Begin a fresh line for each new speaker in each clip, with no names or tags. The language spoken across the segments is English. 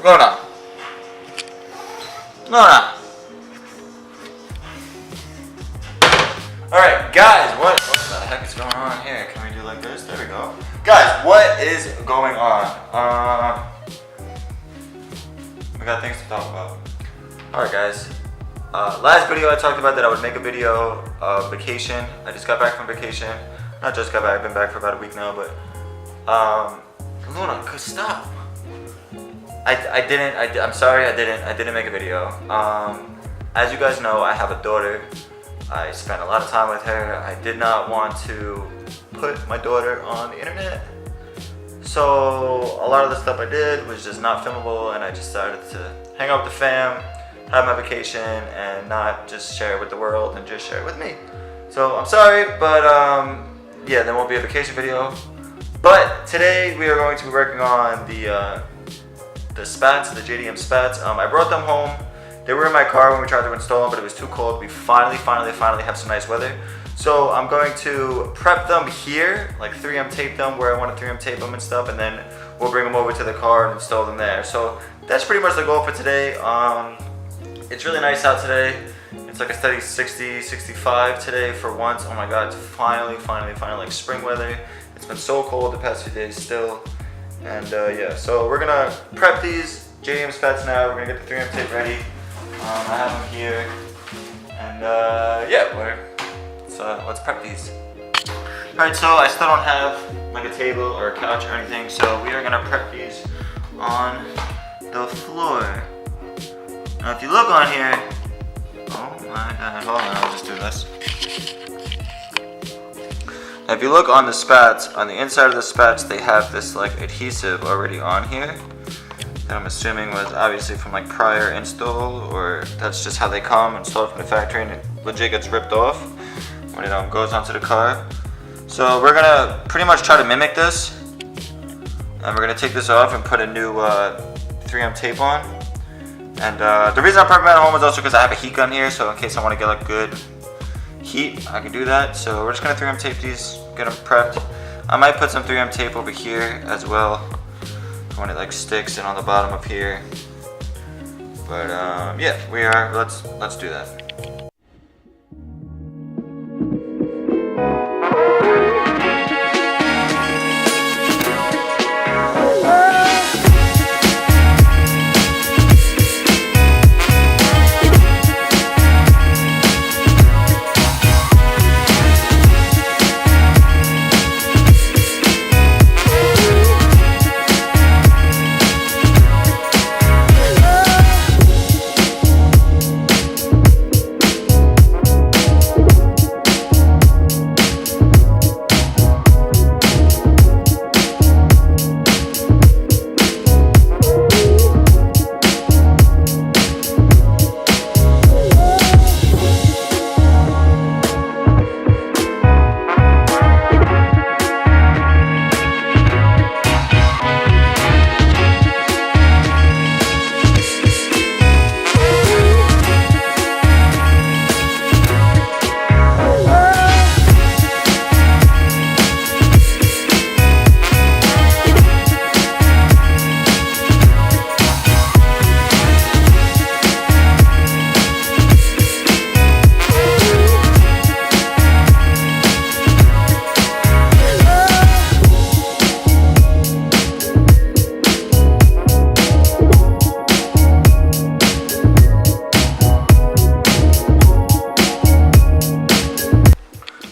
Luna. Luna. Alright, guys, what the heck is going on here? Can we do like this? There we go. Guys, what is going on? We got things to talk about. Alright, guys. Last video I talked about that I would make a video of vacation. I just got back from vacation. Not just got back, I've been back for about a week now, but Luna, stop. I'm sorry I didn't make a video. As you guys know, I have a daughter. I spent a lot of time with her. I did not want to put my daughter on the internet. So a lot of the stuff I did was just not filmable, and I just decided to hang out with the fam, have my vacation, and not just share it with the world and just share it with me. So I'm sorry, but yeah, there won't be a vacation video. But today we are going to be working on the spats, the JDM spats. I brought them home. They were in my car when we tried to install them, but it was too cold. We finally have some nice weather. So I'm going to prep them here, like 3M tape them where I want to 3M tape them and stuff, and then we'll bring them over to the car and install them there. So that's pretty much the goal for today. It's really nice out today. It's like a steady 60, 65 today for once. Oh my God, it's finally like spring weather. It's been so cold the past few days still. And yeah, so we're gonna prep these JDM spats now. We're gonna get the 3M tape ready. I have them here, and yeah, let's prep these. Alright, so I still don't have like a table or a couch or anything, so we are gonna prep these on the floor. Now if you look on here, oh my God, hold on, I'll just do this. Now if you look on the spats, on the inside of the spats, they have this like adhesive already on here. That I'm assuming was obviously from like prior install, or that's just how they come installed from the factory, and it legit gets ripped off when it goes onto the car. So we're gonna pretty much try to mimic this, and we're gonna take this off and put a new 3M tape on. And the reason I'm prepping at home is also because I have a heat gun here, so in case I want to get like good heat, I can do that. So we're just gonna 3M tape these, get them prepped. I might put some 3M tape over here as well, when it like sticks and on the bottom up here. But yeah, let's do that.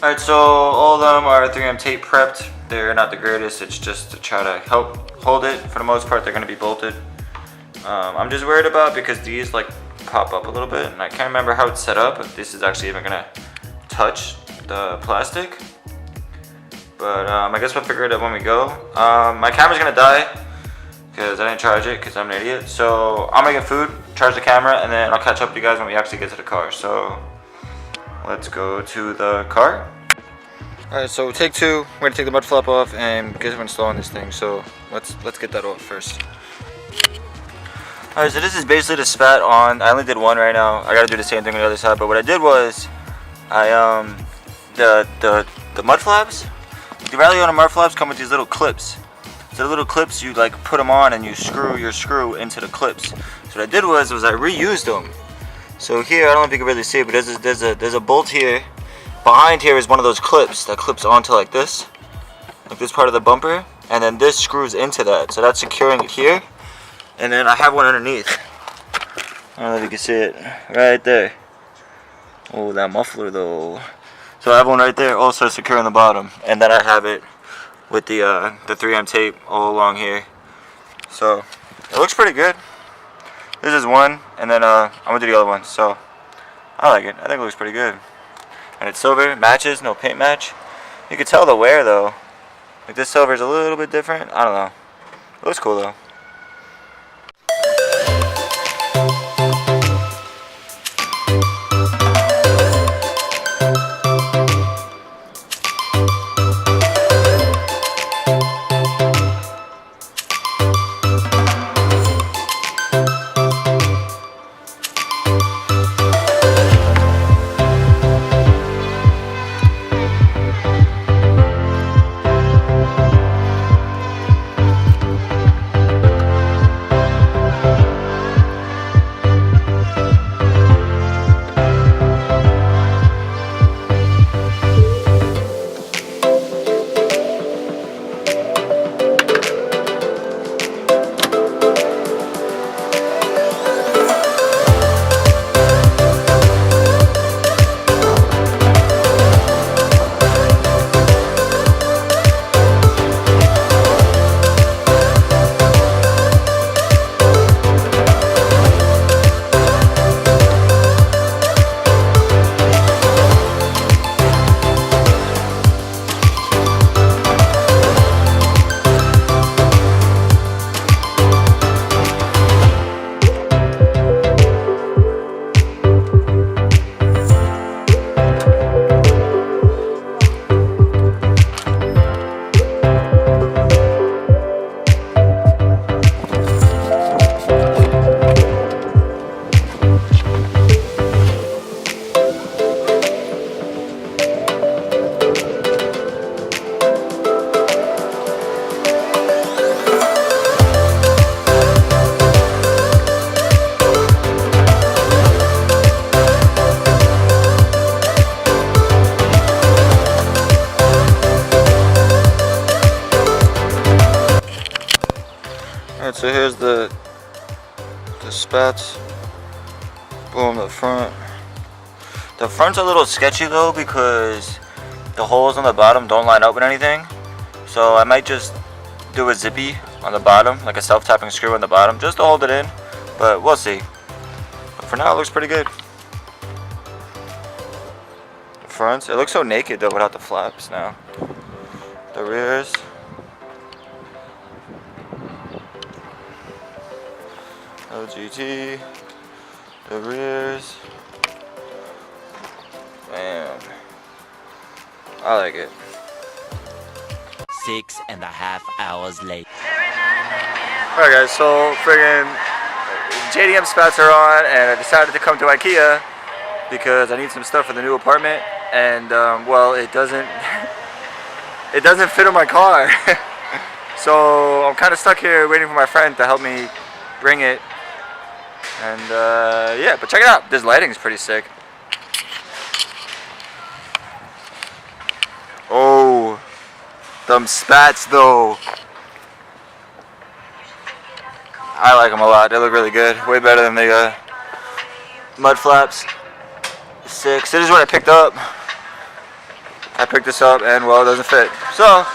Alright, so all of them are 3M tape prepped. They're not the greatest, it's just to try to help hold it. For the most part, they're going to be bolted. I'm just worried about because these like pop up a little bit, and I can't remember how it's set up, if this is actually even going to touch the plastic. But I guess we'll figure it out when we go. My camera's going to die because I didn't charge it because I'm an idiot. So I'm going to get food, charge the camera, and then I'll catch up with you guys when we actually get to the car. So let's go to the car. Alright, so take two. We're gonna take the mud flap off and get them installing this thing. So let's get that off first. Alright, so this is basically the spat on. I only did one right now. I gotta do the same thing on the other side. But what I did was, the mud flaps, the Rally on the mud flaps come with these little clips. So the little clips, you like put them on and you screw your screw into the clips. So what I did was I reused them. So here, I don't know if you can really see it, but there's a bolt here. Behind here is one of those clips that clips onto like this part of the bumper, and then this screws into that. So that's securing it here. And then I have one underneath. I don't know if you can see it right there. Oh, that muffler though. So I have one right there, also securing the bottom, and then I have it with the 3M tape all along here. So it looks pretty good. This is one, and then I'm gonna do the other one. So I like it. I think it looks pretty good. And it's silver, matches, no paint match. You can tell the wear though. Like this silver is a little bit different. I don't know. It looks cool though. Alright, so here's the spats. Boom, the front. The front's a little sketchy though because the holes on the bottom don't line up with anything. So I might just do a zippy on the bottom, like a self-tapping screw on the bottom, just to hold it in. But we'll see. But for now, it looks pretty good. The fronts, it looks so naked though without the flaps now. The rears. LGT, the rears, bam, I like it.
6.5 hours later.
Alright guys, so friggin' JDM spats are on, and I decided to come to IKEA because I need some stuff for the new apartment, and well, it doesn't fit in my car. So I'm kind of stuck here waiting for my friend to help me bring it. And yeah, but check it out. This lighting is pretty sick. Oh, them spats though. I like them a lot. They look really good. Way better than the mud flaps. Sick. So this is what I picked up. I picked this up and well, it doesn't fit. So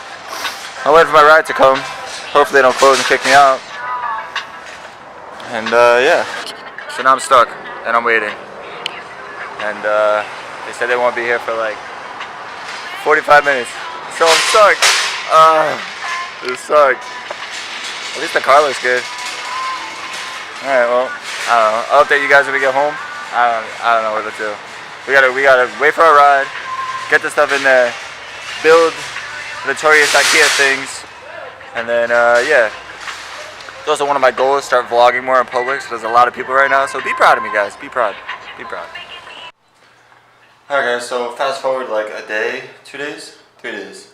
I'm waiting for my ride to come. Hopefully they don't close and kick me out. And yeah. So now I'm stuck, and I'm waiting. And they said they won't be here for like 45 minutes. So I'm stuck. It sucks. At least the car looks good. Alright, well, I don't know. I'll update you guys when we get home. I don't know what to do. We gotta wait for our ride, get the stuff in there, build notorious IKEA things, and then yeah. It's also one of my goals, start vlogging more in public, so there's a lot of people right now, so be proud of me guys, be proud, be proud. Alright guys, so fast forward like a day, 2 days, 3 days.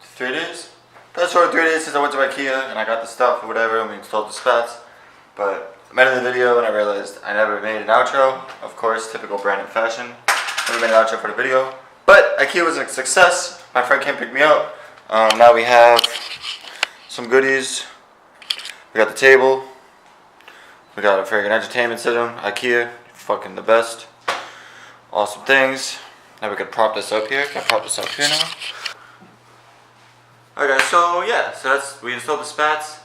3 days? Fast forward 3 days since I went to IKEA and I got the stuff or whatever and we installed the spats. But I'm editing the video and I realized I never made an outro. Of course, typical Brandon fashion. Never made an outro for the video. But IKEA was a success. My friend came pick me up. Now we have some goodies. We got the table. We got a friggin' entertainment system. IKEA, fucking the best. Awesome things. Now we can prop this up here. Can I prop this up here now? Alright guys, so yeah, we installed the spats.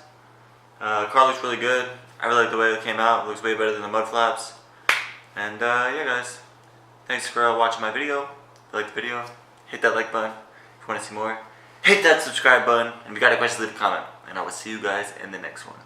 Car looks really good. I really like the way it came out. It looks way better than the mud flaps. And yeah guys, thanks for watching my video. If you liked the video, hit that like button. If you want to see more, hit that subscribe button. And if you got a question, leave a comment. And I will see you guys in the next one.